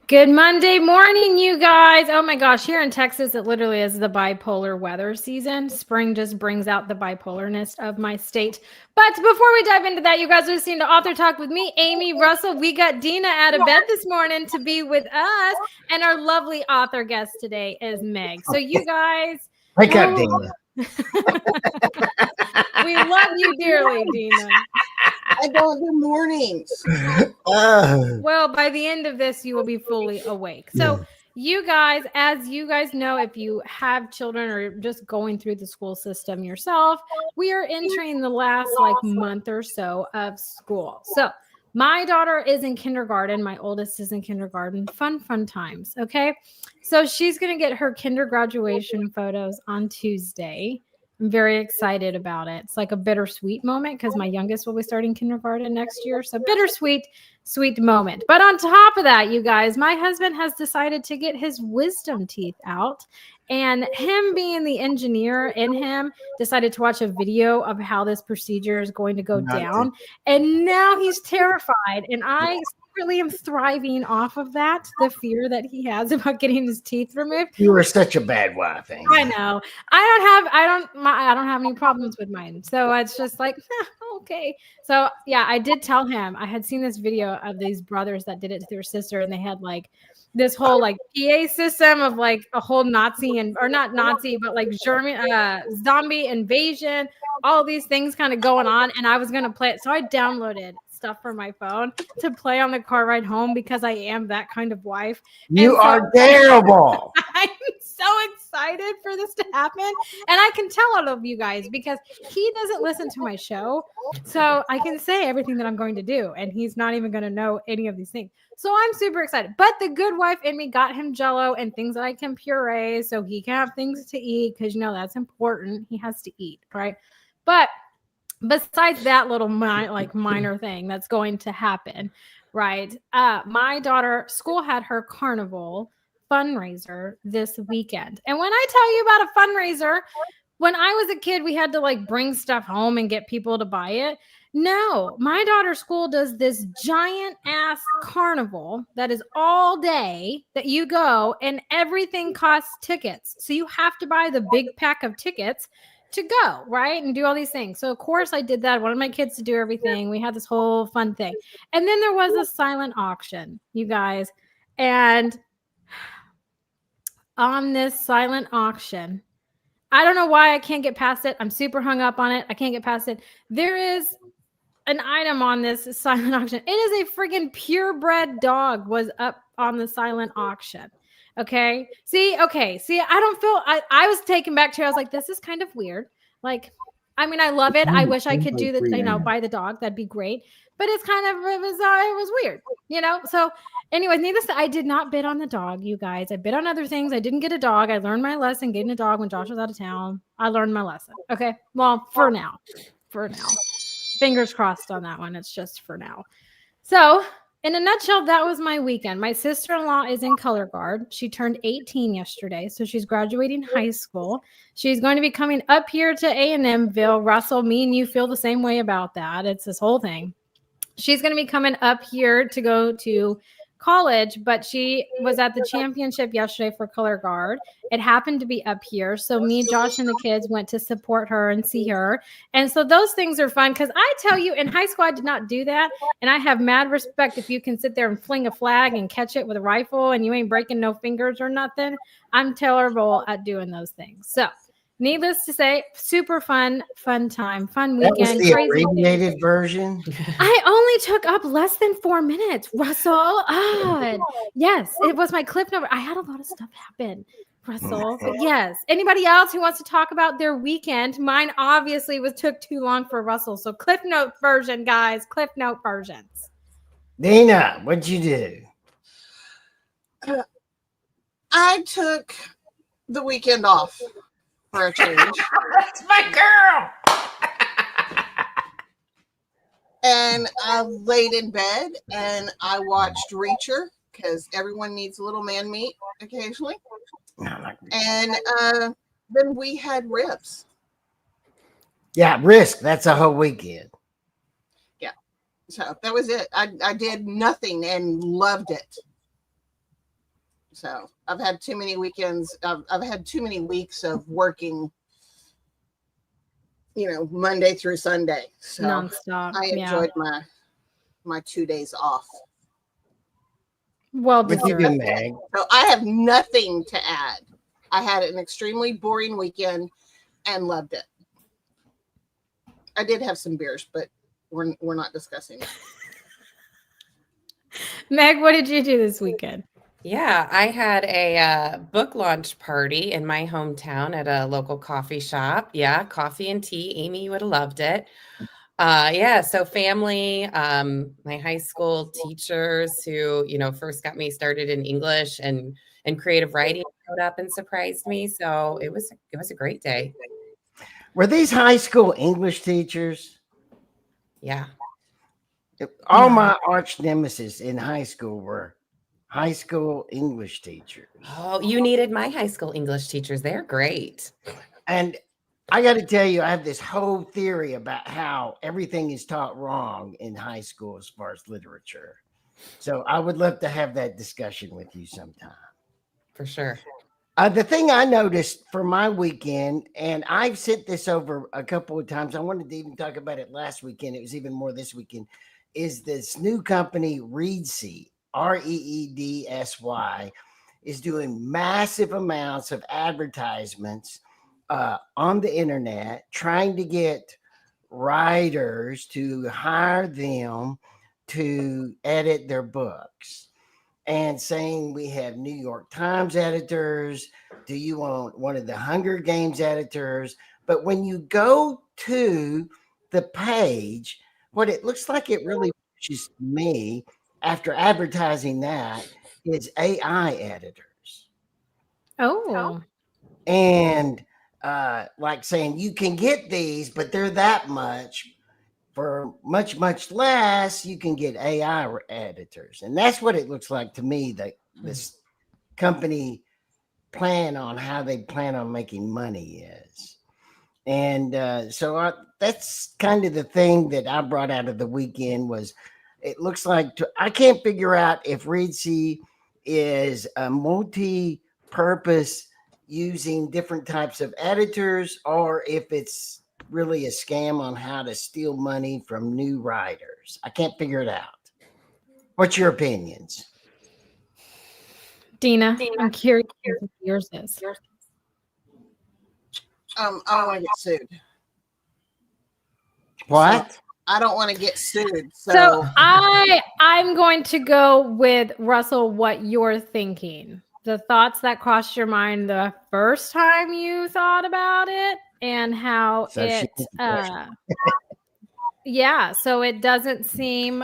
Good Monday morning, you guys. Oh my gosh, here in Texas, it literally is the bipolar weather season. Spring just brings out the bipolarness of my state. But before we dive into that, you guys are listening to Author Talk with me, Amy Russell. We got Dina out of bed this morning to be with us. And our lovely author guest today is Meg. So you guys. Wake up, Dina. We love you dearly, Dina. I don't do mornings. Well, by the end of this, you will be fully awake. So you guys, as you guys know, if you have children or just going through the school system yourself, we are entering the last month or so of school. So my daughter is in kindergarten. My oldest is in kindergarten. Fun times. Okay. So she's going to get her kinder graduation photos on Tuesday. I'm very excited about it. It's like a bittersweet moment because my youngest will be starting kindergarten next year. So bittersweet, sweet moment. But on top of that, you guys, my husband has decided to get his wisdom teeth out. And him being the engineer in him decided to watch a video of how this procedure is going to go down. And now he's terrified. And I secretly am thriving off of that, the fear that he has about getting his teeth removed. You were such a bad wife, Amy. I know. I don't have any problems with mine. So it's just like, okay. So yeah, I did tell him I had seen this video of these brothers that did it to their sister, and they had this whole PA system of a whole Nazi or not Nazi, but German zombie invasion, all these things kind of going on. And I was going to play it. So I downloaded stuff for my phone to play on the car ride home because I am that kind of wife. You are terrible. I'm so excited for this to happen. And I can tell all of you guys because he doesn't listen to my show. So I can say everything that I'm going to do, and he's not even going to know any of these things. So I'm super excited. But the good wife in me got him Jell-O and things that I can puree so he can have things to eat because, that's important. He has to eat, right? But besides that little minor thing that's going to happen, right? My daughter, school had her carnival fundraiser this weekend. And when I tell you about a fundraiser, when I was a kid, we had to bring stuff home and get people to buy it. No, my daughter's school does this giant ass carnival that is all day that you go, and everything costs tickets. So you have to buy the big pack of tickets to go, right? And do all these things. So of course I did that. I wanted my kids to do everything. We had this whole fun thing. And then there was a silent auction, you guys. And on this silent auction, I don't know why I can't get past it. I'm super hung up on it. I can't get past it. There is an item on this silent auction. It is a friggin' purebred dog was up on the silent auction. Okay. See, I don't feel, I was taken back to, I was like, this is kind of weird. I love it. I wish I could do that, buy the dog. That'd be great. But it's kind of, it was weird, So anyways, needless to say, I did not bid on the dog, you guys. I bid on other things. I didn't get a dog. I learned my lesson getting a dog when Josh was out of town. I learned my lesson. Okay. Well, for now. Fingers crossed on that one. It's just for now. So in a nutshell, that was my weekend. My sister-in-law is in color guard. She turned 18 yesterday, so she's graduating high school. She's going to be coming up here to A&Mville. Russell, me and you feel the same way about that. It's this whole thing. She's going to be coming up here to go to college, but she was at the championship yesterday for color guard. It happened to be up here. So me, Josh, and the kids went to support her and see her. And so those things are fun because I tell you, in high school, I did not do that. And I have mad respect if you can sit there and fling a flag and catch it with a rifle and you ain't breaking no fingers or nothing. I'm terrible at doing those things. So needless to say, super fun time, fun weekend. That was the abbreviated version. I only took up less than 4 minutes, Russell. Yes, it was my clip note. I had a lot of stuff happen, Russell. But yes. Anybody else who wants to talk about their weekend? Mine obviously took too long for Russell. So clip note version, guys. Clip note versions. Dina, what'd you do? I took the weekend off. For a change. That's my girl. And I laid in bed and I watched Reacher because everyone needs a little man meat occasionally. And then we had ribs. Yeah, Risk. That's a whole weekend. Yeah. So that was it. I did nothing and loved it. So I've had too many weekends. I've had too many weeks of working, Monday through Sunday. So nonstop. I enjoyed my 2 days off. Well What you deserved. do, Meg? So I have nothing to add. I had an extremely boring weekend and loved it. I did have some beers, but we're not discussing that. Meg, what did you do this weekend? Yeah, I had a book launch party in my hometown at a local coffee shop. Yeah, coffee and tea. Amy, you would have loved it. Yeah, so family, my high school teachers who, first got me started in English and creative writing showed up and surprised me. So it was a great day. Were these high school English teachers? Yeah. All my arch nemesis in high school were high school English teachers. Oh, you needed my high school English teachers. They're great. And I got to tell you, I have this whole theory about how everything is taught wrong in high school as far as literature. So I would love to have that discussion with you sometime. For sure. The thing I noticed for my weekend, and I've sent this over a couple of times, I wanted to even talk about it last weekend. It was even more this weekend, is this new company, Reedsy, Reedsy, is doing massive amounts of advertisements on the internet, trying to get writers to hire them to edit their books, and saying we have New York Times editors. Do you want one of the Hunger Games editors? But when you go to the page, what it looks like it really pushes me after advertising that is AI editors. Oh. And like saying you can get these, but they're that much. For much, much less, you can get AI editors. And that's what it looks like to me, that this company plan on how they plan on making money is. And so that's kind of the thing that I brought out of the weekend was it looks like I can't figure out if Reedsy is a multi-purpose using different types of editors or if it's really a scam on how to steal money from new writers. I can't figure it out. What's your opinions? Dina, I'm curious what yours is. I don't want to get sued. What? So I don't want to get sued. So I'm going to go with Russell, what you're thinking. The thoughts that crossed your mind the first time you thought about it and how So it yeah, so it doesn't seem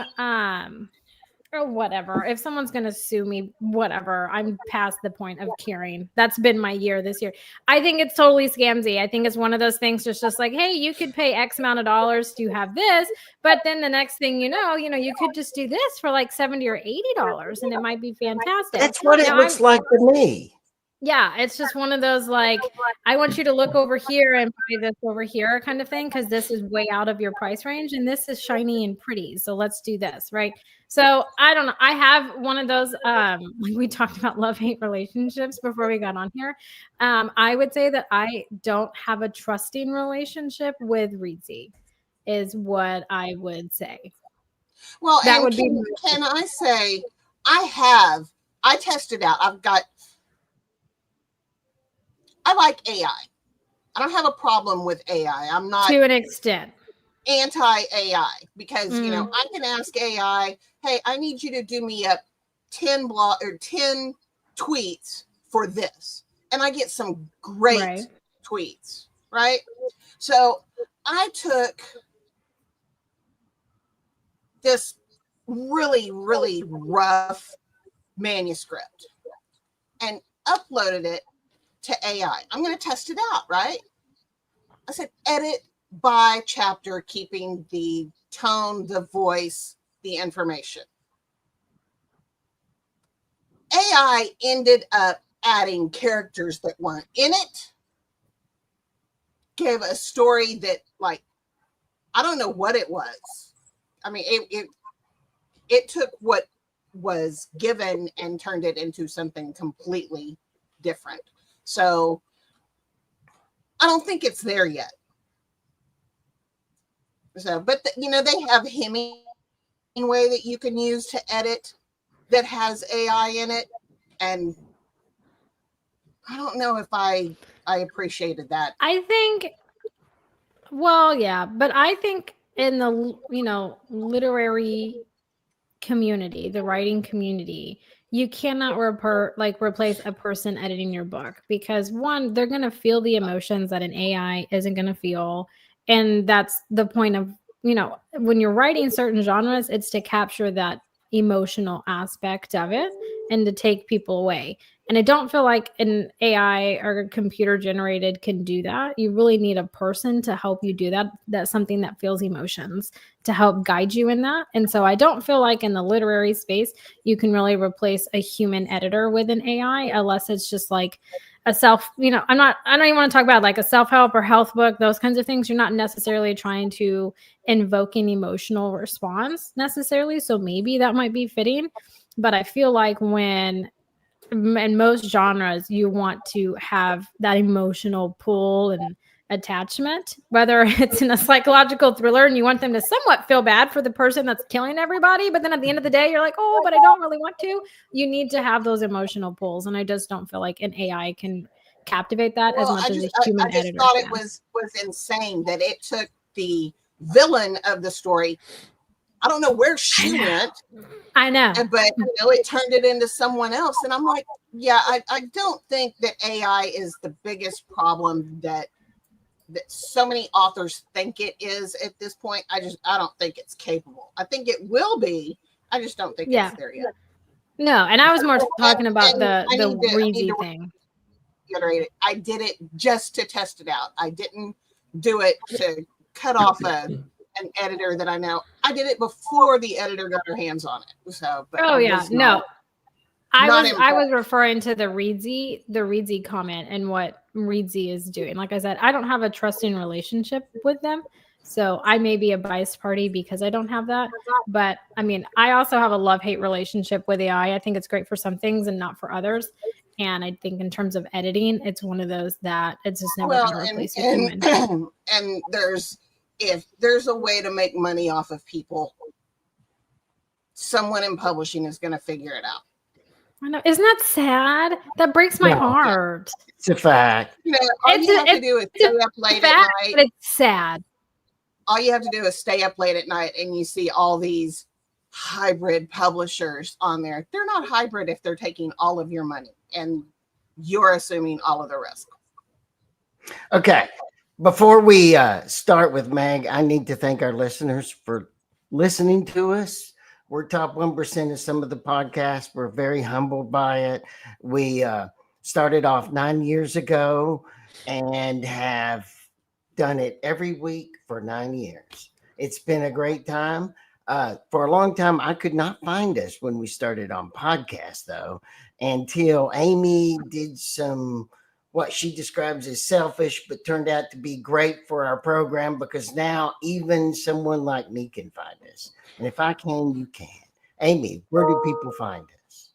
or whatever. If someone's going to sue me, whatever. I'm past the point of caring. That's been my year this year. I think it's totally scamsy. I think it's one of those things just like, hey, you could pay X amount of dollars to have this, but then the next thing you know, you could just do this for like $70 or $80 and it might be fantastic. That's what it looks like to me. Yeah, it's just one of those like, I want you to look over here and buy this over here kind of thing because this is way out of your price range and this is shiny and pretty. So let's do this, right? So I don't know. I have one of those, we talked about love-hate relationships before we got on here. I would say that I don't have a trusting relationship with Reedsy is what I would say. Well, that and would can I say, I tested out. I like AI. I don't have a problem with AI. I'm not to an extent anti-AI because I can ask AI, hey, I need you to do me up 10 tweets for this. And I get some great tweets, right? So I took this really, really rough manuscript and uploaded it to AI. I'm going to test it out, right? I said, edit by chapter, keeping the tone, the voice, the information. AI ended up adding characters that weren't in it, gave a story that, like, I don't know what it was. I mean, it took what was given and turned it into something completely different. So I don't think it's there yet. So, but they have Hemingway that you can use to edit that has AI in it, and I don't know if I appreciated that. I think, well, yeah, but I think in the literary community, the writing community, you cannot replace a person editing your book, because one, they're going to feel the emotions that an AI isn't going to feel. And that's the point of, when you're writing certain genres, it's to capture that emotional aspect of it and to take people away. And I don't feel like an AI or computer generated can do that. You really need a person to help you do that. That's something that feels emotions to help guide you in that. And so I don't feel like in the literary space, you can really replace a human editor with an AI, unless it's just like a I don't even want to talk about like a self-help or health book, those kinds of things. You're not necessarily trying to invoke an emotional response necessarily. So maybe that might be fitting. But I feel like in most genres, you want to have that emotional pull and attachment, whether it's in a psychological thriller and you want them to somewhat feel bad for the person that's killing everybody, but then at the end of the day, you're like, oh, but I don't really want to. You need to have those emotional pulls. And I just don't feel like an AI can captivate that as much as a human editor. I just thought it was insane that it took the villain of the story. I don't know where she went. I know. But it turned it into someone else. And I'm like, yeah, I don't think that AI is the biggest problem that so many authors think it is at this point. I don't think it's capable. I think it will be. I just don't think it's there yet. No, and I was more talking about the Reezy thing. I did it just to test it out. I didn't do it to cut off an editor that I know. I did it before the editor got her hands on it. So, but I was referring to the Reezy comment and what Reezy is doing. Like I said, I don't have a trusting relationship with them. So I may be a biased party because I don't have that. But I mean, I also have a love-hate relationship with AI. I think it's great for some things and not for others. And I think in terms of editing, it's one of those that it's just never going to replace a human. And if there's a way to make money off of people, someone in publishing is going to figure it out. I know. Isn't that sad? That breaks my heart. It's a fact. All you have to do is stay up late at night. But it's sad. All you have to do is stay up late at night and you see all these hybrid publishers on there. They're not hybrid if they're taking all of your money and you're assuming all of the risk. Okay. Before we start with Meg, I need to thank our listeners for listening to us. We're top 1% of some of the podcasts. We're very humbled by it. We started off 9 years ago and have done it every week for 9 years. It's been a great time. For a long time, I could not find us when we started on podcast, though, until Aimee did what she describes as selfish, but turned out to be great for our program, because now even someone like me can find us. And if I can, you can. Aimee, where do people find us?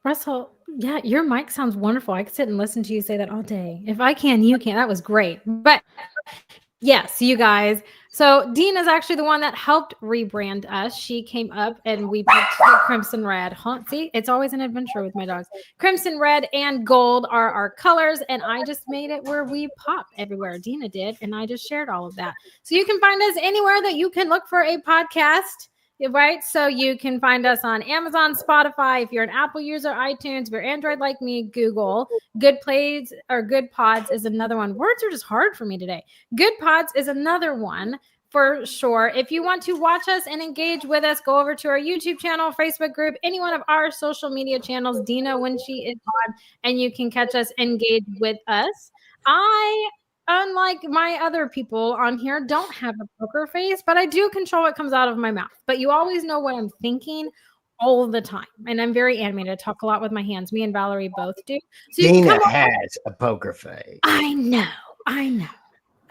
Russell, yeah, your mic sounds wonderful. I could sit and listen to you say that all day. If I can, you can. That was great. But yes, you guys. So Dean is actually the one that helped rebrand us. She came up and we picked the crimson red. See, it's always an adventure with my dogs. Crimson red and gold are our colors. And I just made it where we pop everywhere. Dina did. And I just shared all of that. So you can find us anywhere that you can look for a podcast. Right. So you can find us on Amazon, Spotify. If you're an Apple user, iTunes. If you're Android like me, Google. Good Plays or Good Pods is another one. Words are just hard for me today. Good Pods is another one for sure. If you want to watch us and engage with us, go over to our YouTube channel, Facebook group, any one of our social media channels, Dina when she is on, and you can catch us engage with us. Unlike my other people on here, don't have a poker face, but I do control what comes out of my mouth. But you always know what I'm thinking all the time. And I'm very animated. I talk a lot with my hands. Me and Valerie both do. So Dina has a poker face. I know.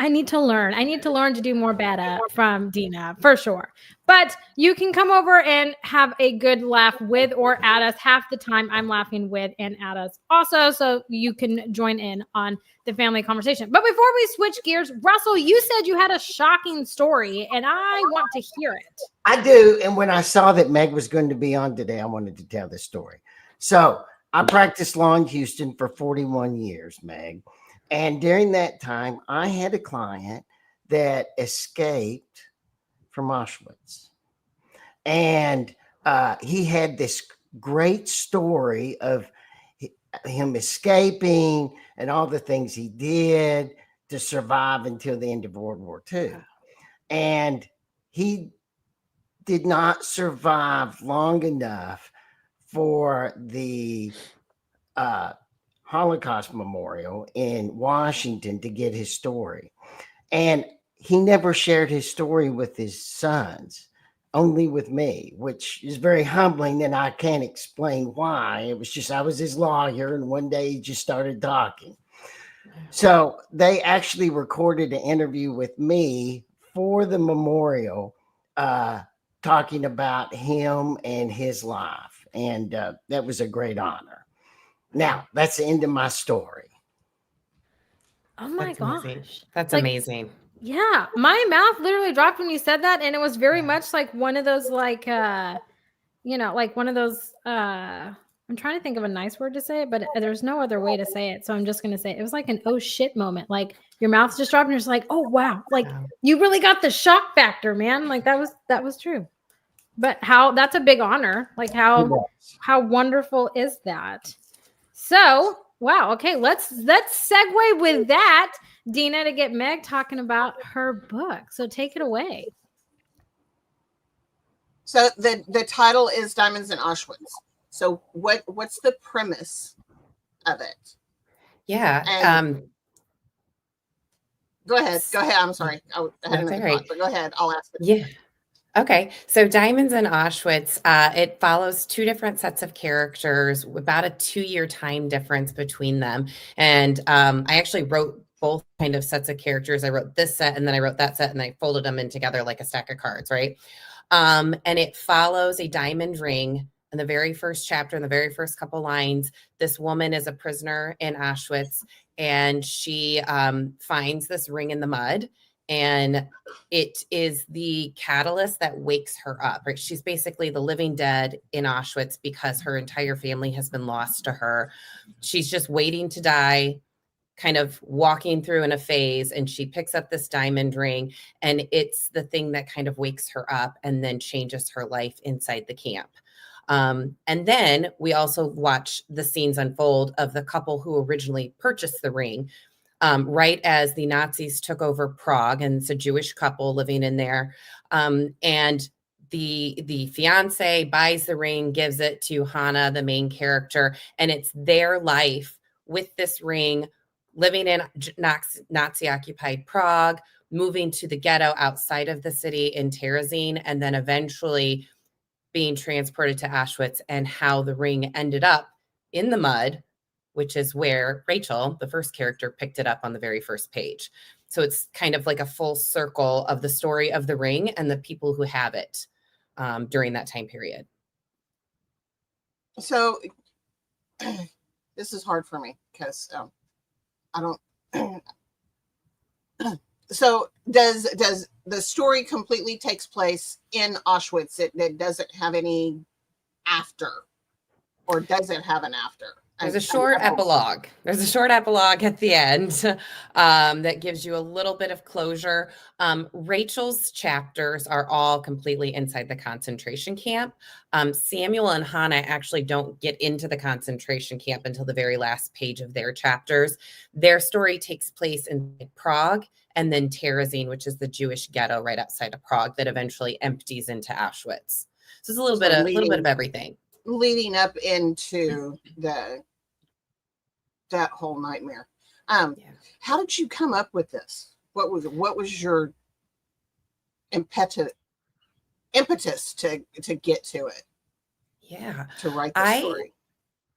I need to learn. I need to learn to do more beta from Dina for sure. But you can come over and have a good laugh with or at us. Half the time I'm laughing with and at us also, so you can join in on the family conversation. But before we switch gears, Russell, you said you had a shocking story and I want to hear it. I do. And when I saw that Meg was going to be on today, I wanted to tell this story. So I practiced law in Houston for 41 years, Meg. And during that time, I had a client that escaped from Auschwitz. And he had this great story of him escaping and all the things he did to survive until the end of World War II. And he did not survive long enough for the Holocaust Memorial in Washington to get his story. And he never shared his story with his sons, only with me, which is very humbling, and I can't explain why. It was just, I was his lawyer, and one day he just started talking. So they actually recorded an interview with me for the memorial, talking about him and his life. And that was a great honor. Now, that's the end of my story. Oh my gosh. Amazing. That's Like, amazing. Yeah, my mouth literally dropped when you said that, and it was very much like one of those, like, like one of those. I'm trying to think of a nice word to say it, but there's no other way to say it, so I'm just gonna say it was like an oh shit moment. Like your mouth's just dropped, and you're just like, oh wow, like you really got the shock factor, man. Like that was true. But that's a big honor. Like how wonderful is that? So wow, okay, let's segue with that, Dina, to get Meg talking about her book. So take it away. So the title is Diamonds in Auschwitz. So what's the premise of it? Yeah. And go ahead. I'm sorry. I had another thought, but go ahead. I'll ask it. Yeah. Okay. So Diamonds in Auschwitz, it follows two different sets of characters, about a 2-year time difference between them. And I actually wrote both kind of sets of characters. I wrote this set and then I wrote that set and I folded them in together like a stack of cards, right? And it follows a diamond ring. In the very first chapter, in the very first couple lines, this woman is a prisoner in Auschwitz and she finds this ring in the mud. And it is the catalyst that wakes her up, right? She's basically the living dead in Auschwitz because her entire family has been lost to her. She's just waiting to die, kind of walking through in a phase, and she picks up this diamond ring, and it's the thing that kind of wakes her up and then changes her life inside the camp. And then we also watch the scenes unfold of the couple who originally purchased the ring. Right as the Nazis took over Prague, and it's a Jewish couple living in there. And the fiance buys the ring, gives it to Hannah, the main character, and it's their life with this ring, living in Nazi-occupied Prague, moving to the ghetto outside of the city in Terezin, and then eventually being transported to Auschwitz, and how the ring ended up in the mud, which is where Rachel, the first character, picked it up on the very first page. So it's kind of like a full circle of the story of the ring and the people who have it during that time period. So this is hard for me because I don't. So does the story completely takes place in Auschwitz? It doesn't have any after, or does it have an after? There's a short epilogue. There's a short epilogue at the end that gives you a little bit of closure. Rachel's chapters are all completely inside the concentration camp. Samuel and Hannah actually don't get into the concentration camp until the very last page of their chapters. Their story takes place in Prague and then Terezin, which is the Jewish ghetto right outside of Prague that eventually empties into Auschwitz. So it's a little bit of everything. Leading up into that whole nightmare. How did you come up with this? What was your impetus to get to it? Yeah. To write the story.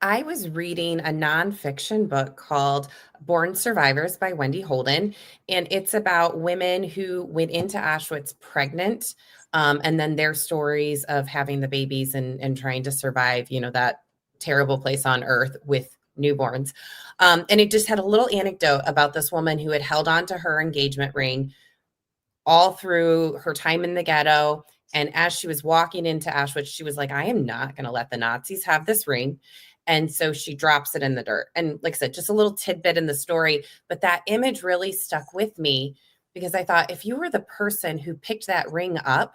I was reading a nonfiction book called Born Survivors by Wendy Holden, and it's about women who went into Auschwitz pregnant, and then their stories of having the babies and trying to survive, that terrible place on earth with newborns. And it just had a little anecdote about this woman who had held on to her engagement ring all through her time in the ghetto. And as she was walking into Auschwitz, she was like, I am not going to let the Nazis have this ring. And so she drops it in the dirt. And like I said, just a little tidbit in the story, but that image really stuck with me because I thought if you were the person who picked that ring up,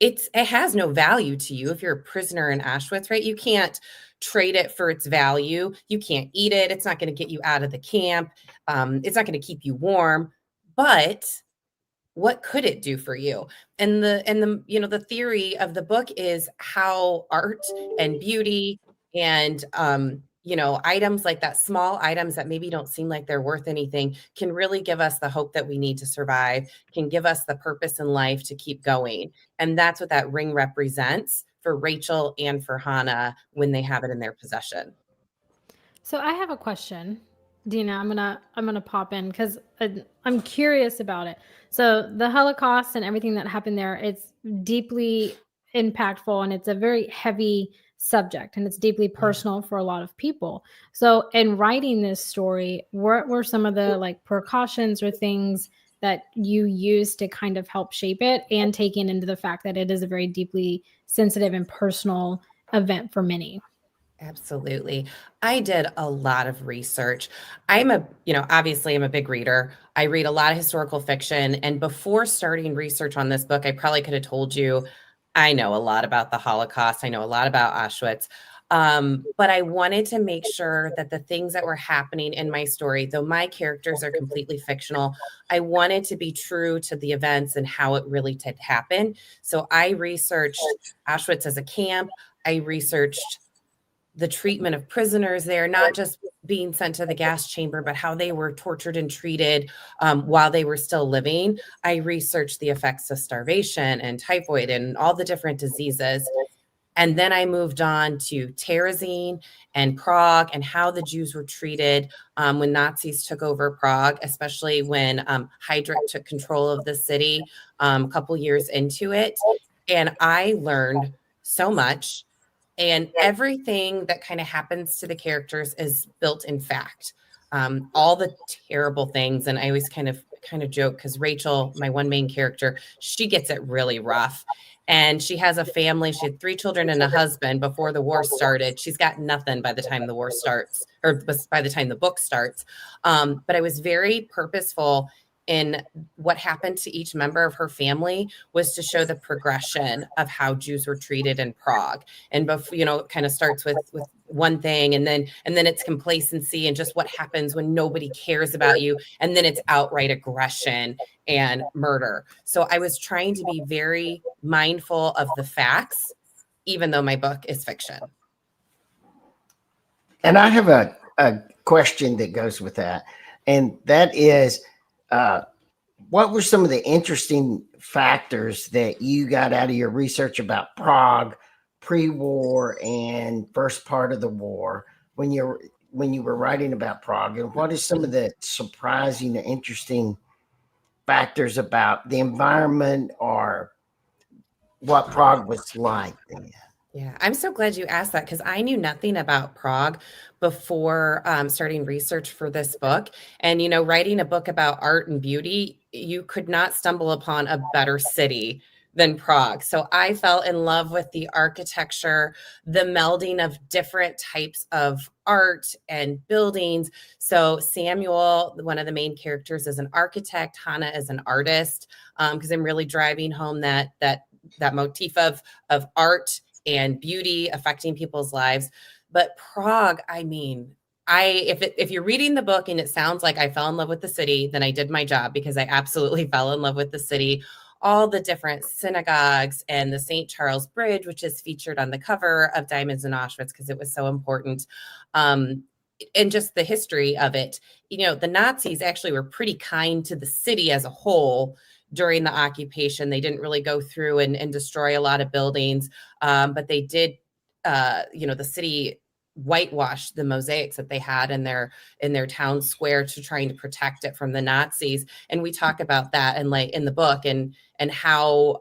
it has no value to you if you're a prisoner in Auschwitz, right? You can't trade it for its value. You can't eat it. It's not going to get you out of the camp. It's not going to keep you warm. But what could it do for you? And the theory of the book is how art and beauty and items like that, small items that maybe don't seem like they're worth anything, can really give us the hope that we need to survive, can give us the purpose in life to keep going. And that's what that ring represents for Rachel and for Hannah when they have it in their possession. So I have a question, Dina. I'm gonna pop in because I'm curious about it. So the Holocaust and everything that happened there, it's deeply impactful and it's a very heavy subject and it's deeply personal for a lot of people. So in writing this story, what were some of the like precautions or things that you used to kind of help shape it, and taking into the fact that it is a very deeply sensitive and personal event for many? Absolutely. I did a lot of research. Obviously I'm a big reader. I read a lot of historical fiction. And before starting research on this book, I probably could have told you I know a lot about the Holocaust. I know a lot about Auschwitz. But I wanted to make sure that the things that were happening in my story, though my characters are completely fictional, I wanted to be true to the events and how it really did happen. So I researched Auschwitz as a camp. I researched the treatment of prisoners there, not just being sent to the gas chamber, but how they were tortured and treated while they were still living. I researched the effects of starvation and typhoid and all the different diseases. And then I moved on to Terezin and Prague and how the Jews were treated when Nazis took over Prague, especially when Heydrich took control of the city a couple years into it. And I learned so much. And everything that kind of happens to the characters is built in fact. All the terrible things. And I always kind of joke because Rachel, my one main character, she gets it really rough. And she has a family. She had 3 children and a husband before the war started. She's got nothing by the time the war starts, or by the time the book starts. But I was very purposeful in what happened to each member of her family was to show the progression of how Jews were treated in Prague. And before, it kind of starts with one thing, and then it's complacency and just what happens when nobody cares about you, and then it's outright aggression and murder. So I was trying to be very mindful of the facts, even though my book is fiction. And I have a question that goes with that, and that is, what were some of the interesting factors that you got out of your research about Prague pre-war and first part of the war when you were writing about Prague? And what is some of the surprising or interesting factors about the environment or what Prague was like then? Yeah, I'm so glad you asked that because I knew nothing about Prague before starting research for this book. And, writing a book about art and beauty, you could not stumble upon a better city than Prague. So I fell in love with the architecture, the melding of different types of art and buildings. So Samuel, one of the main characters, is an architect. Hannah is an artist, because I'm really driving home that motif of art and beauty affecting people's lives. But Prague, I mean, if you're reading the book and it sounds like I fell in love with the city, then I did my job, because I absolutely fell in love with the city. All the different synagogues and the St. Charles Bridge, which is featured on the cover of Diamonds in Auschwitz because it was so important. And just the history of it. The Nazis actually were pretty kind to the city as a whole during the occupation. They didn't really go through and destroy a lot of buildings, but they did, the city whitewash the mosaics that they had in their town square to trying to protect it from the Nazis. And we talk about that and like in the book and how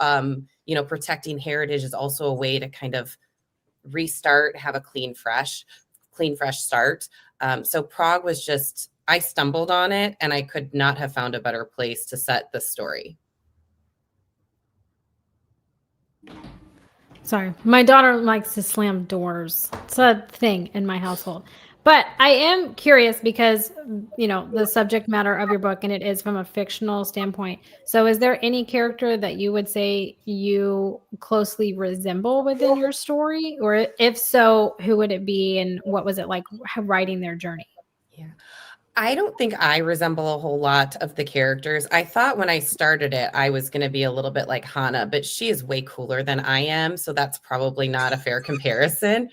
protecting heritage is also a way to kind of restart, have a clean fresh start. So Prague was just, I stumbled on it and I could not have found a better place to set the story. Sorry, my daughter likes to slam doors. It's a thing in my household. But I am curious because, the subject matter of your book, and it is from a fictional standpoint. So is there any character that you would say you closely resemble within your story? Or if so, who would it be? And what was it like writing their journey? Yeah. I don't think I resemble a whole lot of the characters. I thought when I started it, I was going to be a little bit like Hannah, but she is way cooler than I am. So that's probably not a fair comparison.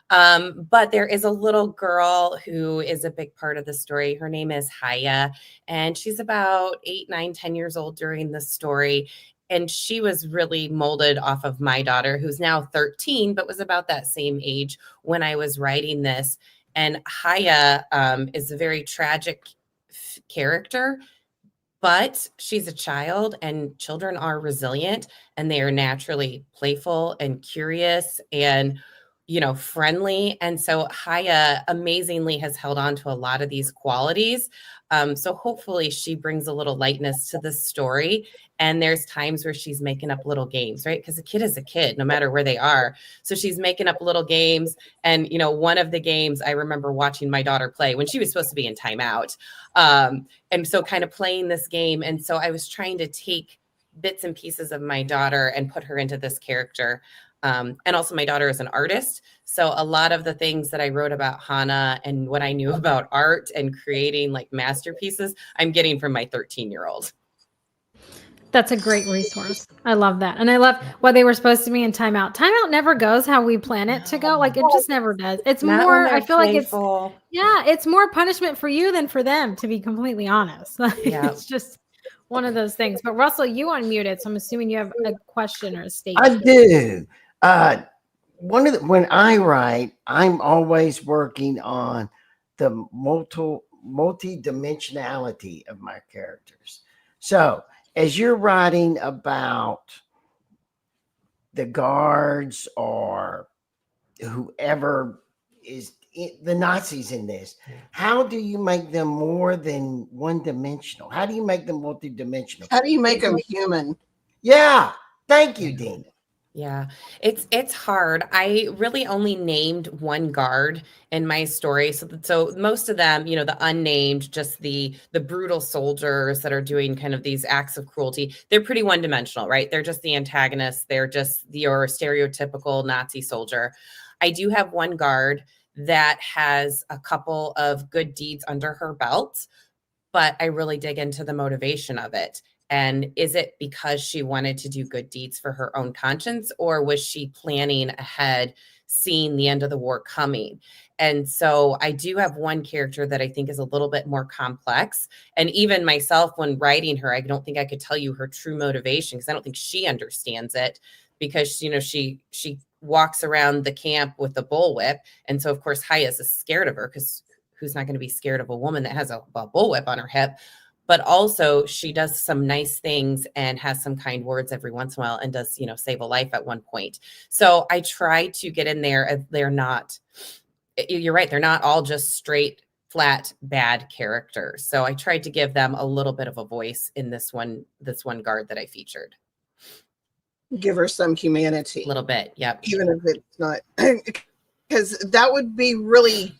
But there is a little girl who is a big part of the story. Her name is Haya, and she's about 8, 9, 10 years old during the story. And she was really molded off of my daughter, who's now 13, but was about that same age when I was writing this. And Haya is a very tragic character, but she's a child, and children are resilient, and they are naturally playful and curious and friendly. And so Haya amazingly has held on to a lot of these qualities. So hopefully she brings a little lightness to the story. And there's times where she's making up little games, right? Because a kid is a kid, no matter where they are. So she's making up little games. And, one of the games I remember watching my daughter play when she was supposed to be in timeout. And so kind of playing this game. And so I was trying to take bits and pieces of my daughter and put her into this character. And also my daughter is an artist. So a lot of the things that I wrote about Hannah and what I knew about art and creating like masterpieces, I'm getting from my 13-year-old. That's a great resource. I love that. And I love what they were supposed to be in timeout. Timeout never goes how we plan it to go. Like it just never does. It's Not more, when I feel playful. like it's more punishment for you than for them, to be completely honest. Yeah. It's just one of those things. But Russell, you unmuted, so I'm assuming you have a question or a statement. I do. When I write, I'm always working on the multi-dimensionality of my characters. So as you're writing about the guards or whoever is the Nazis in this, how do you make them more than one-dimensional? How do you make them multi-dimensional? How do you make them human? Yeah. Thank you, Dina. Yeah, it's hard. I really only named one guard in my story. So most of them, the unnamed, just the brutal soldiers that are doing kind of these acts of cruelty, they're pretty one-dimensional, right? They're just the antagonists. They're just your stereotypical Nazi soldier. I do have one guard that has a couple of good deeds under her belt, but I really dig into the motivation of it. And is it because she wanted to do good deeds for her own conscience, or was she planning ahead, seeing the end of the war coming? And so I do have one character that I think is a little bit more complex. And even myself, when writing her, I don't think I could tell you her true motivation because I don't think she understands it, because, she walks around the camp with a bullwhip. And so, of course, Haya's is scared of her, because who's not going to be scared of a woman that has a bullwhip on her hip? But also she does some nice things and has some kind words every once in a while and does, save a life at one point. So I try to get in there. They're not, you're right. They're not all just straight, flat, bad characters. So I tried to give them a little bit of a voice in this one guard that I featured. Give her some humanity. A little bit. Yep. Even if it's not, because that would be really,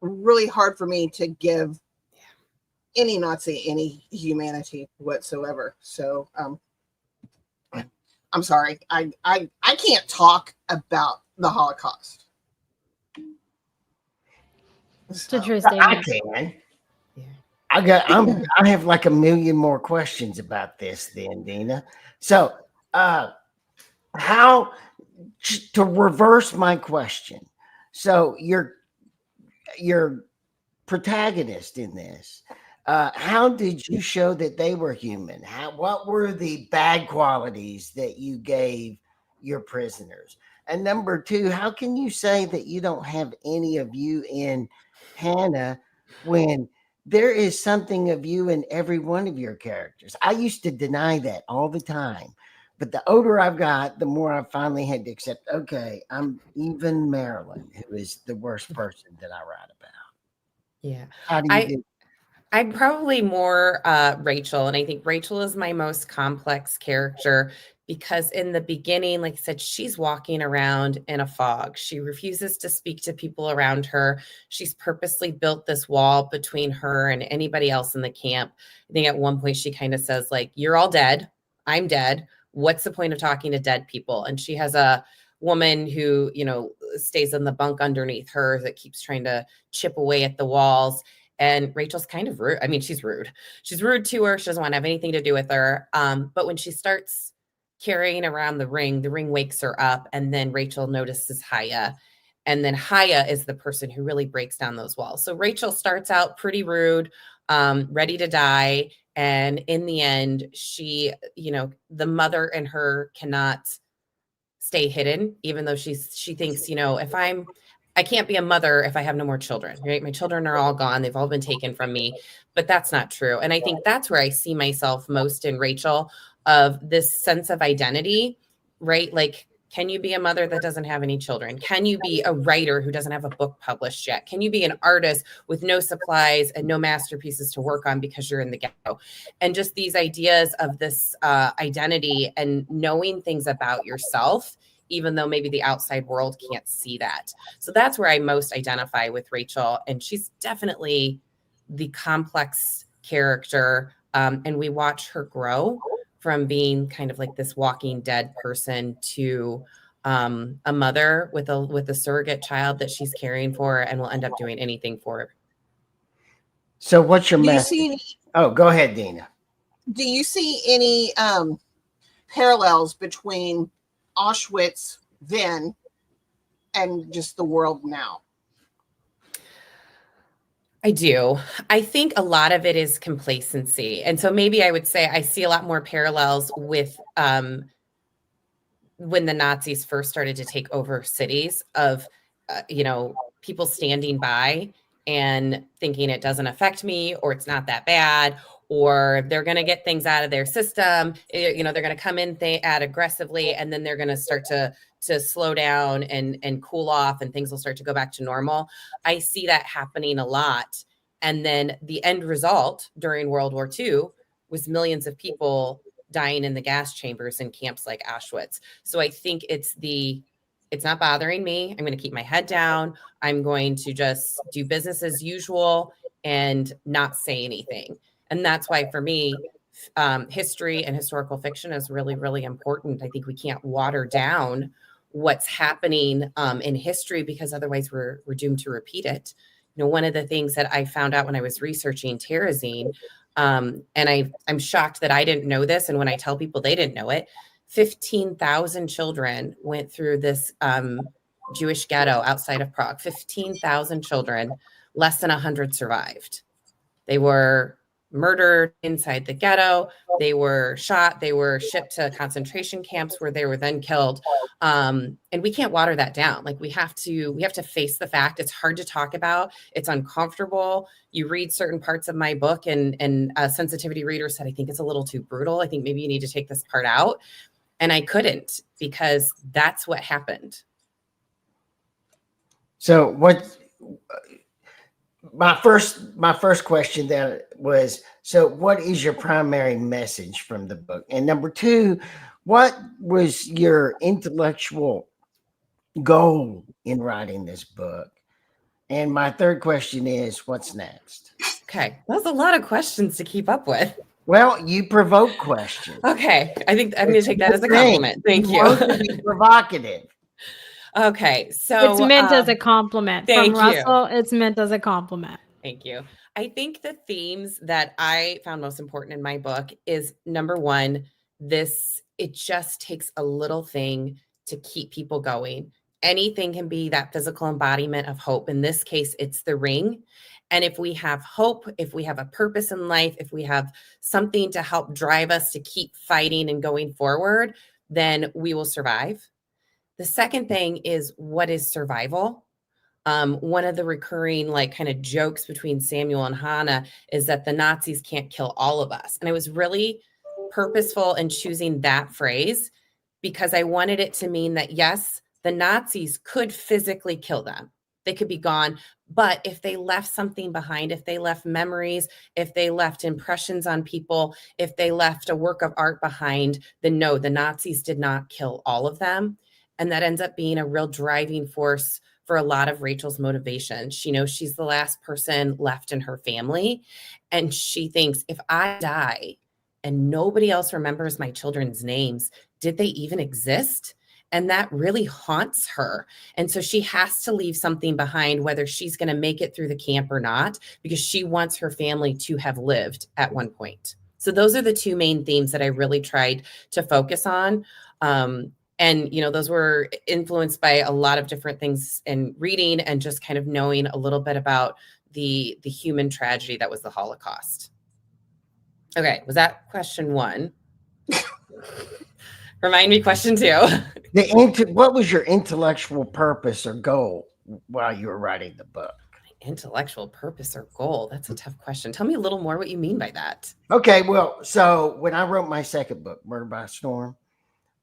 really hard for me to give any Nazi any humanity whatsoever. So I'm sorry, I can't talk about the Holocaust. It's a true statement. I can. I have like a million more questions about this then, Dina. So how to reverse my question? So your protagonist in this, how did you show that they were human? What were the bad qualities that you gave your prisoners? And number two, how can you say that you don't have any of you in Hannah when there is something of you in every one of your characters? I used to deny that all the time. But the older I've got, the more I finally had to accept, okay, I'm even Marilyn, who is the worst person that I write about. Yeah. How do you do? I'm probably more Rachel, and I think Rachel is my most complex character because in the beginning, like I said, she's walking around in a fog. She refuses to speak to people around her. She's purposely built this wall between her and anybody else in the camp. I think at one point she kind of says, like, you're all dead. I'm dead. What's the point of talking to dead people? And she has a woman who, stays in the bunk underneath her that keeps trying to chip away at the walls. And Rachel's kind of rude. I mean, she's rude. She's rude to her. She doesn't want to have anything to do with her. But when she starts carrying around the ring wakes her up. And then Rachel notices Haya. And then Haya is the person who really breaks down those walls. So Rachel starts out pretty rude, ready to die. And in the end, she, the mother in her cannot stay hidden, even though she thinks, I can't be a mother if I have no more children, right? My children are all gone. They've all been taken from me, but that's not true. And I think that's where I see myself most in Rachel, of this sense of identity, right? Like, can you be a mother that doesn't have any children? Can you be a writer who doesn't have a book published yet? Can you be an artist with no supplies and no masterpieces to work on because you're in the ghetto? And just these ideas of this identity and knowing things about yourself, even though maybe the outside world can't see that. So that's where I most identify with Rachel. And she's definitely the complex character. And we watch her grow from being kind of like this walking dead person to a mother with a surrogate child that she's caring for and will end up doing anything for her. So what's your message? Oh, go ahead, Dina. Do you see any parallels between Auschwitz then and just the world now? I do. I think a lot of it is complacency. And so maybe I would say I see a lot more parallels with when the Nazis first started to take over cities of, people standing by and thinking it doesn't affect me, or it's not that bad, or they're going to get things out of their system. They're going to come in at aggressively, and then they're going to start to slow down and cool off, and things will start to go back to normal. I see that happening a lot. And then the end result during World War II was millions of people dying in the gas chambers in camps like Auschwitz. So I think it's not bothering me. I'm going to keep my head down. I'm going to just do business as usual and not say anything. And that's why for me, history and historical fiction is really, really important. I think we can't water down what's happening in history, because otherwise we're doomed to repeat it. One of the things that I found out when I was researching terrazine, and I'm shocked that I didn't know this, and when I tell people they didn't know it, 15,000 children went through this Jewish ghetto outside of Prague. 15,000 children, less than 100 survived. They were murdered inside the ghetto. They were shot. They were shipped to concentration camps where they were then killed. And we can't water that down. Like, we have to face the fact. It's hard to talk about. It's uncomfortable. You read certain parts of my book, and a sensitivity reader said, I think it's a little too brutal. I think maybe you need to take this part out. And I couldn't, because that's what happened. So my first question then was, so what is your primary message from the book? And number two, what was your intellectual goal in writing this book? And my third question is, what's next? Okay. That's a lot of questions to keep up with. Well, you provoke questions. Okay. I think I'm going to take that as a compliment. Thank you. To be provocative. Okay. So it's meant as a compliment. Thank From you. Russell, it's meant as a compliment. Thank you. I think the themes that I found most important in my book is, number one, it just takes a little thing to keep people going. Anything can be that physical embodiment of hope. In this case, it's the ring. And if we have hope, if we have a purpose in life, if we have something to help drive us to keep fighting and going forward, then we will survive. The second thing is, what is survival? One of the recurring kind of jokes between Samuel and Hannah is that the Nazis can't kill all of us. And I was really purposeful in choosing that phrase because I wanted it to mean that, yes, the Nazis could physically kill them. They could be gone. But if they left something behind, if they left memories, if they left impressions on people, if they left a work of art behind, then no, the Nazis did not kill all of them. And that ends up being a real driving force for a lot of Rachel's motivation. She knows she's the last person left in her family. And she thinks, if I die and nobody else remembers my children's names, did they even exist? And that really haunts her. And so she has to leave something behind, whether she's going to make it through the camp or not, because she wants her family to have lived at one point. So those are the two main themes that I really tried to focus on. And, those were influenced by a lot of different things in reading and just kind of knowing a little bit about the human tragedy that was the Holocaust. Okay. Was that question one? Remind me question two. What was your intellectual purpose or goal while you were writing the book? Intellectual purpose or goal? That's a tough question. Tell me a little more what you mean by that. Okay. Well, so when I wrote my second book, Murder by Storm,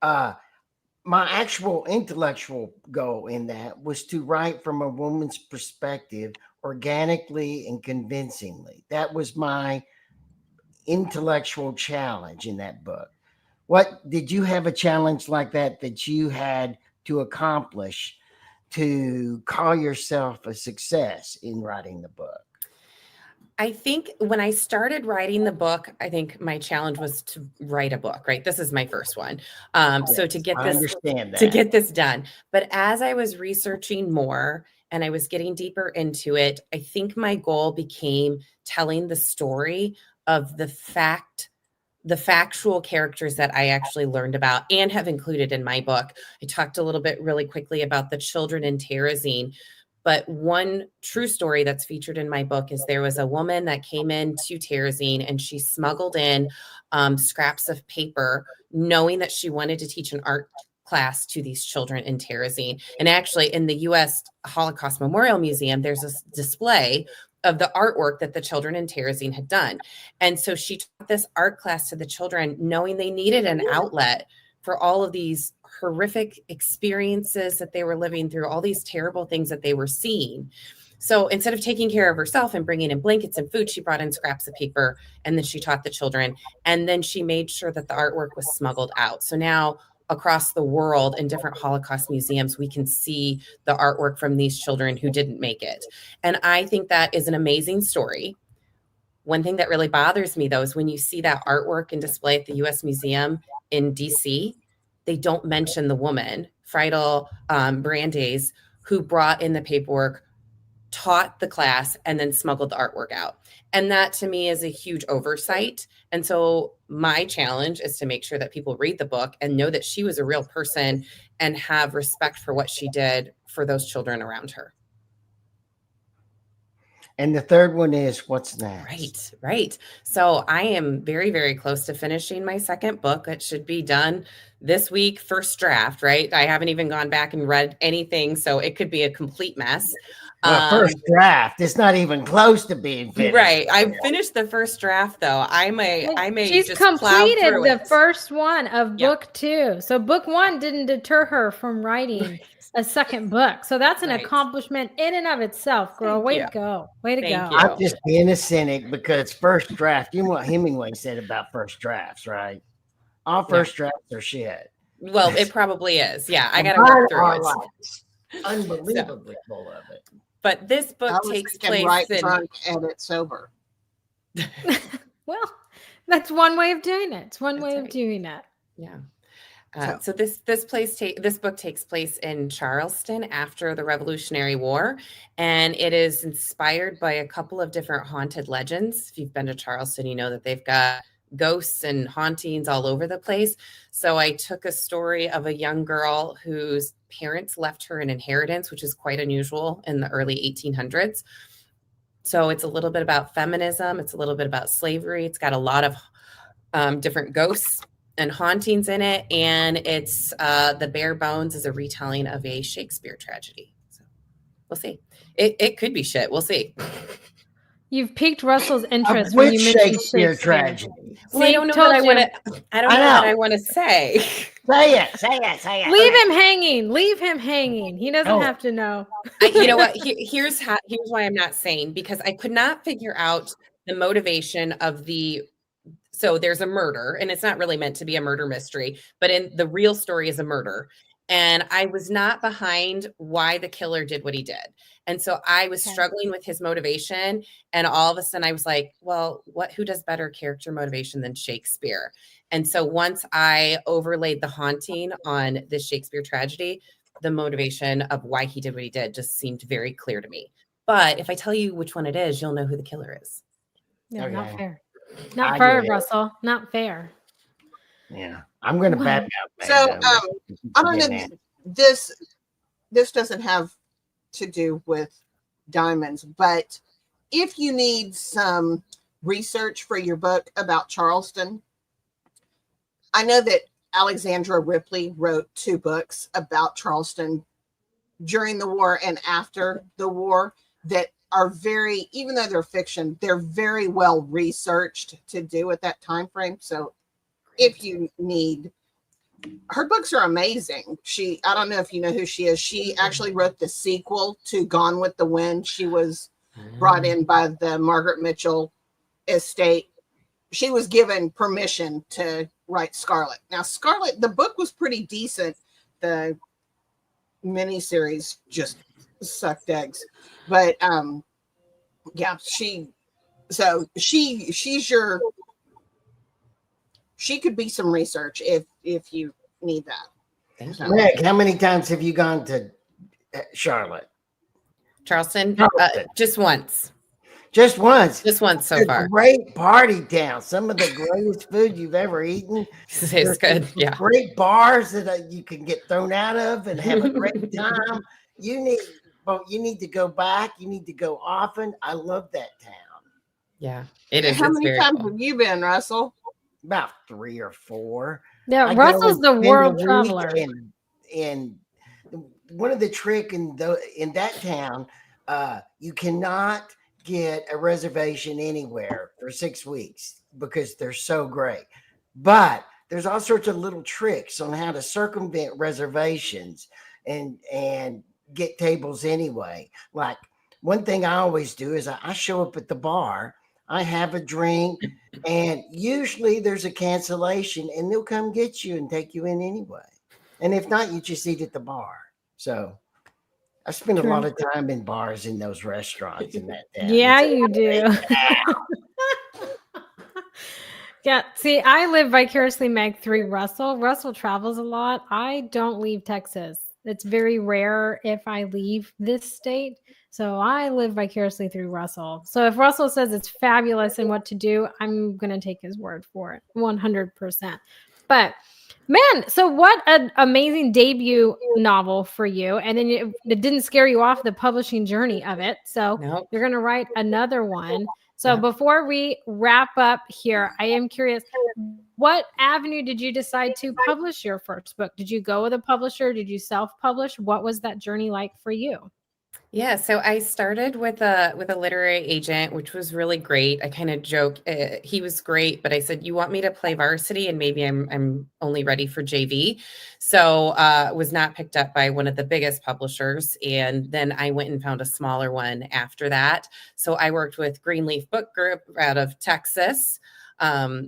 my actual intellectual goal in that was to write from a woman's perspective organically and convincingly. That was my intellectual challenge in that book. What did you have a challenge like that you had to accomplish to call yourself a success in writing the book? I think when I started writing the book, I think my challenge was to write a book, right? This is my first one. So to get this done. But as I was researching more and I was getting deeper into it, I think my goal became telling the story of the factual characters that I actually learned about and have included in my book. I talked a little bit really quickly about the children in Terezin. But one true story that's featured in my book is there was a woman that came into Terezin and she smuggled in scraps of paper, knowing that she wanted to teach an art class to these children in Terezin. And actually, in the U.S. Holocaust Memorial Museum, there's a display of the artwork that the children in Terezin had done. And so she taught this art class to the children, knowing they needed an outlet for all of these horrific experiences that they were living through, all these terrible things that they were seeing. So instead of taking care of herself and bringing in blankets and food, she brought in scraps of paper and then she taught the children. And then she made sure that the artwork was smuggled out. So now across the world in different Holocaust museums, we can see the artwork from these children who didn't make it. And I think that is an amazing story. One thing that really bothers me, though, is when you see that artwork and display at the U.S. Museum in D.C., they don't mention the woman, Friedel Brandes, who brought in the paperwork, taught the class, and then smuggled the artwork out. And that to me is a huge oversight. And so my challenge is to make sure that people read the book and know that she was a real person and have respect for what she did for those children around her. And the third one is what's next? Right. So I am very, very close to finishing my second book. It should be done this week, first draft, right? I haven't even gone back and read anything, so it could be a complete mess. First draft. It's not even close to being finished. Right. I finished the first draft, though. I may She's just completed the it. first one of book 2. So book 1 didn't deter her from writing a second book. So that's an accomplishment in and of itself, girl. Way to go. Way to go. I'm just being a cynic because first draft, you know what Hemingway said about first drafts, right? All first drafts are shit. Well, it probably is. Yeah. I got to work through it. Unbelievably full of it. But this book takes place right drunk, edit sober. Well, that's one way of doing it. It's one way of doing it. Yeah. So this book takes place in Charleston after the Revolutionary War, and it is inspired by a couple of different haunted legends. If you've been to Charleston, you know that they've got ghosts and hauntings all over the place. So I took a story of a young girl whose parents left her an inheritance, which is quite unusual in the early 1800s. So it's a little bit about feminism. It's a little bit about slavery. It's got a lot of different ghosts and hauntings in it, and it's the bare bones is a retelling of a Shakespeare tragedy. So we'll see. It could be shit. We'll see. You've piqued Russell's interest Of when which you mentioned Shakespeare Shakespeare. tragedy? Well, I don't know that I want to. I don't know that I want to say. Say it. Say it. Say it. Leave him hanging. Leave him hanging. He doesn't have to know. You know what? Here's why I'm not saying, because I could not figure out the motivation of the. So there's a murder, and it's not really meant to be a murder mystery, but in the real story is a murder. And I was not behind why the killer did what he did. And so I was struggling with his motivation. And all of a sudden I was like, well, who does better character motivation than Shakespeare? And so once I overlaid the haunting on this Shakespeare tragedy, the motivation of why he did what he did just seemed very clear to me. But if I tell you which one it is, you'll know who the killer is. Yeah, okay. Not fair. Not fair, Russell. Not fair. Yeah, I'm going to back out. So I don't know. This doesn't have to do with diamonds, but if you need some research for your book about Charleston, I know that Alexandra Ripley wrote 2 books about Charleston during the war and after the war that are very, even though they're fiction, they're very well researched to do at that time frame. So if you need, her books are amazing. I don't know if you know who she is. She actually wrote the sequel to Gone with the Wind. She was brought in by the Margaret Mitchell estate. She was given permission to write Scarlet. Now, Scarlet, the book was pretty decent. The miniseries just sucked eggs. But yeah, she could be some research if you need that. So. Meg, how many times have you gone to Charlotte? Charleston? Just once. Just once? Just once so far. Great party town. Some of the greatest food you've ever eaten. It's good. Yeah. Great bars that you can get thrown out of and have a great time. You need to go back. You need to go often. I love that town. Yeah, it is. How many times have you been, Russell? About 3 or 4. Yeah, Russell's the world traveler. And one of the trick in that town, you cannot get a reservation anywhere for 6 weeks because they're so great. But there's all sorts of little tricks on how to circumvent reservations and get tables anyway. Like one thing I always do is I show up at the bar, I have a drink, and usually there's a cancellation and they'll come get you and take you in anyway. And if not, you just eat at the bar. So I spend a lot of time in bars in those restaurants in that town. Yeah, you do. Yeah, see, I live vicariously, Meg, through Russell. Russell travels a lot. I don't leave Texas. It's very rare if I leave this state. So I live vicariously through Russell. So if Russell says it's fabulous and what to do, I'm going to take his word for it 100%. But man, so what an amazing debut novel for you. And then it didn't scare you off the publishing journey of it. So you're going to write another one. So before we wrap up here, I am curious, what avenue did you decide to publish your first book? Did you go with a publisher? Did you self-publish? What was that journey like for you? Yeah, so I started with a literary agent, which was really great. I kind of joke, he was great, but I said, "You want me to play varsity, and maybe I'm only ready for JV." So was not picked up by one of the biggest publishers, and then I went and found a smaller one after that. So I worked with Greenleaf Book Group out of Texas.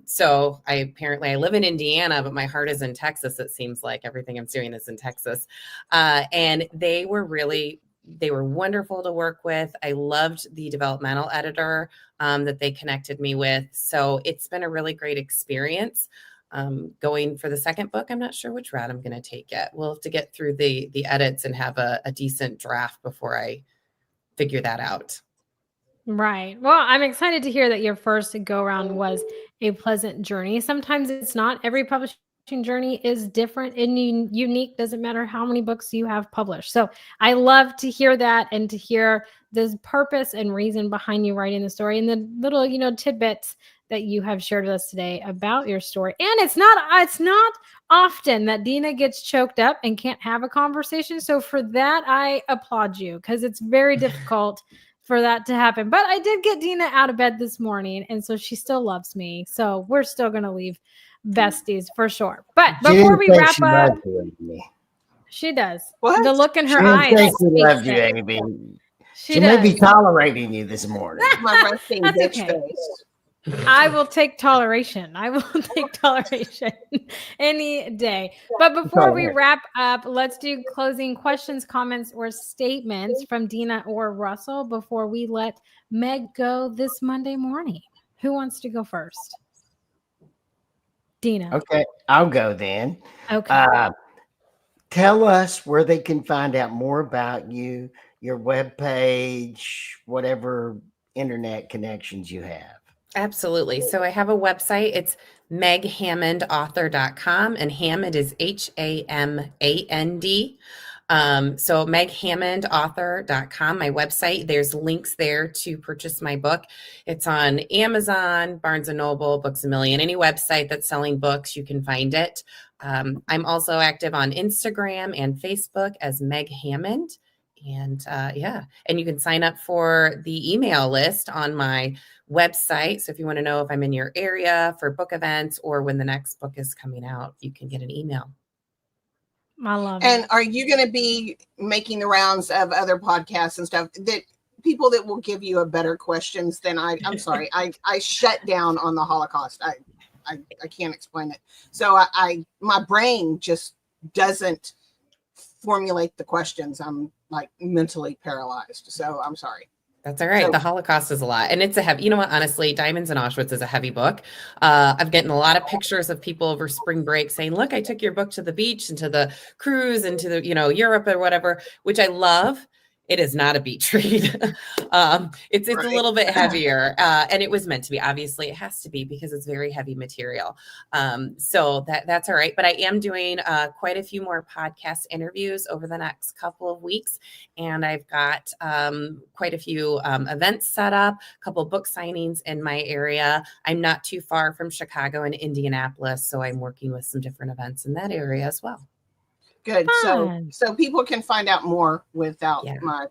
So I live in Indiana, but my heart is in Texas. It seems like everything I'm doing is in Texas, and they were wonderful to work with. I loved the developmental editor that they connected me with. So it's been a really great experience. Going for the second book, I'm not sure which route I'm going to take yet. We'll have to get through the edits and have a decent draft before I figure that out. Right. Well, I'm excited to hear that your first go around was a pleasant journey. Sometimes it's not. Every publishing journey is different and unique. Doesn't matter how many books you have published. So I love to hear that and to hear the purpose and reason behind you writing the story and the little, tidbits that you have shared with us today about your story. And it's not often that Dina gets choked up and can't have a conversation. So for that, I applaud you, because it's very difficult for that to happen. But I did get Dina out of bed this morning, and so she still loves me. So we're still going to leave besties for sure. But before we wrap up, she does. What? The look in her She eyes. didn't say she speaks loved you, it. Amy. She She may be does. tolerating you this morning. My resting That's bitch okay. face. I will take toleration. I will take toleration any day. But before we wrap up, let's do closing questions, comments, or statements from Dina or Russell before we let Meg go this Monday morning. Who wants to go first? Dina. Okay, I'll go then. Okay. Tell us where they can find out more about you, your webpage, whatever internet connections you have. Absolutely. So I have a website. It's meghamandauthor.com, and Hamand is Hamand. So meghamandauthor.com, my website. There's links there to purchase my book. It's on Amazon, Barnes & Noble, Books A Million, any website that's selling books, you can find it. I'm also active on Instagram and Facebook as Meg Hamand. And and you can sign up for the email list on my website. So if you want to know if I'm in your area for book events or when the next book is coming out, you can get an email. I love And it. are you going to be making the rounds of other podcasts and stuff that people that will give you a better questions than I'm sorry, I shut down on the Holocaust. I can't explain it. So my brain just doesn't formulate the questions. I'm like mentally paralyzed. So I'm sorry. That's all right. So, the Holocaust is a lot. And it's a heavy, you know what, honestly, Diamonds in Auschwitz is a heavy book. I've gotten a lot of pictures of people over spring break saying, look, I took your book to the beach and to the cruise and to the, Europe or whatever, which I love. It is not a beach read. It's Right. a little bit heavier, and it was meant to be. Obviously, it has to be because it's very heavy material. So that's all right. But I am doing quite a few more podcast interviews over the next couple of weeks, and I've got quite a few events set up, a couple of book signings in my area. I'm not too far from Chicago and Indianapolis, so I'm working with some different events in that area as well. good. Fun. So people can find out more without Yeah. my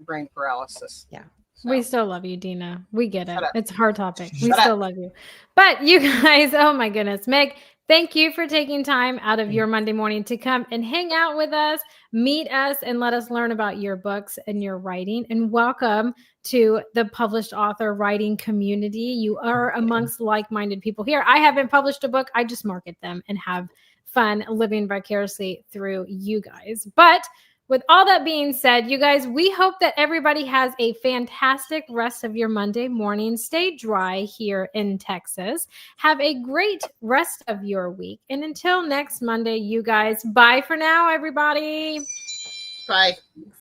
brain paralysis. Yeah. So, We still love you, Dina. We get it. Shut up. It's a hard topic. We Shut still up. love you. But you guys, oh my goodness. Meg, thank you for taking time out of your Monday morning to come and hang out with us, meet us, and let us learn about your books and your writing. And welcome to the published author writing community. You are amongst like-minded people here. I haven't published a book. I just market them and have fun living vicariously through you guys. But with all that being said, you guys, we hope that everybody has a fantastic rest of your Monday morning. Stay dry here in Texas. Have a great rest of your week. And until next Monday, you guys, bye for now, everybody. Bye.